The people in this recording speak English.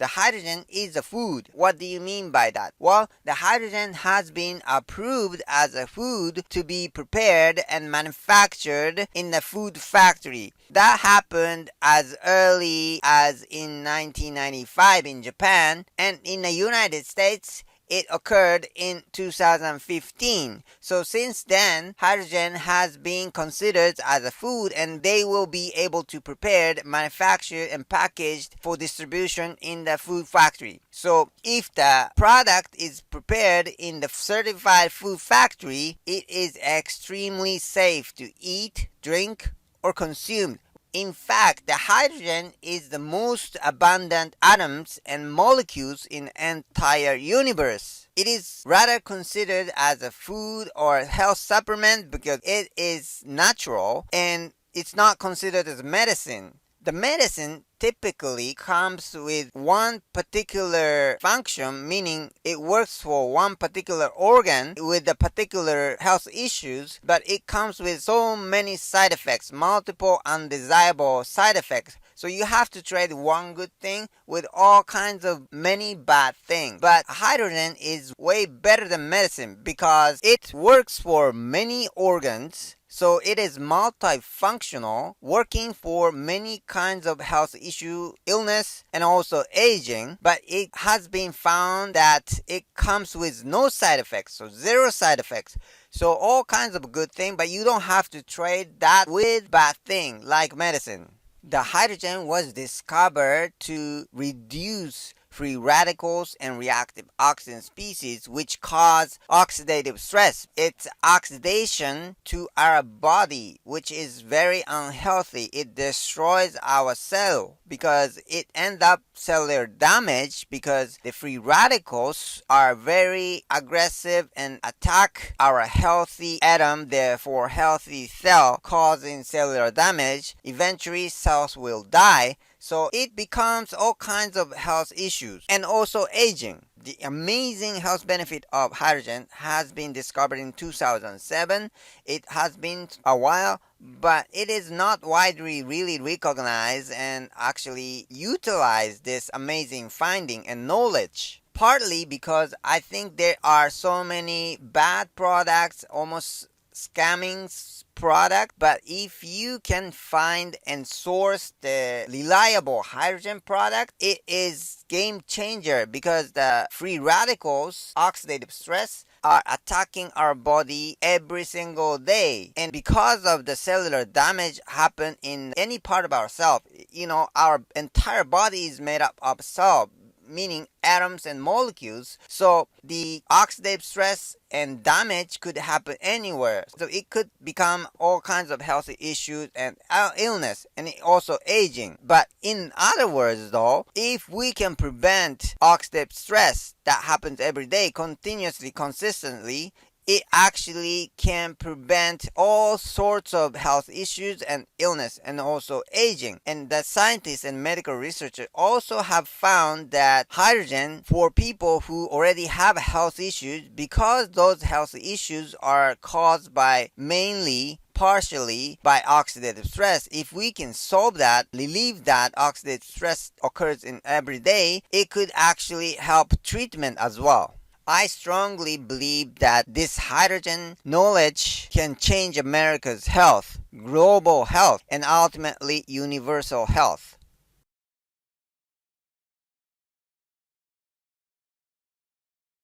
the hydrogen is a food. What do you mean by that? Well, the hydrogen has been approved as a food to be prepared and manufactured in the food factory. That happened as early as in 1995 in Japan, and in the United States it occurred in 2015. So since then, hydrogen has been considered as a food, and they will be able to prepare, manufacture, and packaged for distribution in the food factory. So if the product is prepared in the certified food factory, it is extremely safe to eat, drink, or consume. In fact, the hydrogen is the most abundant atoms and molecules in the entire universe. It is rather considered as a food or health supplement because it is natural and it's not considered as medicine. The medicine typically comes with one particular function, meaning it works for one particular organ with the particular health issues, but it comes with so many side effects, multiple undesirable side effects. So you have to trade one good thing with all kinds of many bad things. But hydrogen is way better than medicine because it works for many organs. So it is multifunctional, working for many kinds of health issue, illness, and also aging. But it has been found that it comes with no side effects, so zero side effects. So all kinds of good things, but you don't have to trade that with bad thing like medicine. The hydrogen was discovered to reduce free radicals and reactive oxygen species which cause oxidative stress. It's oxidation to our body, which is very unhealthy. It destroys our cell because it ends up cellular damage because the free radicals are very aggressive and attack our healthy atom, therefore healthy cell, causing cellular damage. Eventually cells will die. So it becomes all kinds of health issues and also aging. The amazing health benefit of hydrogen has been discovered in 2007. It has been a while, but it is not widely really recognized and actually utilized this amazing finding and knowledge. Partly because I think there are so many bad products, almost scamming product, but if you can find and source the reliable hydrogen product, it is game changer because the free radicals, oxidative stress, are attacking our body every single day. And because of the cellular damage happen in any part of our cell, our entire body is made up of cells, meaning atoms and molecules. So the oxidative stress and damage could happen anywhere. So it could become all kinds of health issues and illness and also aging. But in other words though, if we can prevent oxidative stress that happens every day continuously, consistently, it actually can prevent all sorts of health issues and illness and also aging. And the scientists and medical researchers also have found that hydrogen for people who already have health issues, because those health issues are caused by partially by oxidative stress, if we can solve that, relieve that oxidative stress occurs in every day, it could actually help treatment as well. I strongly believe that this hydrogen knowledge can change America's health, global health, and ultimately universal health.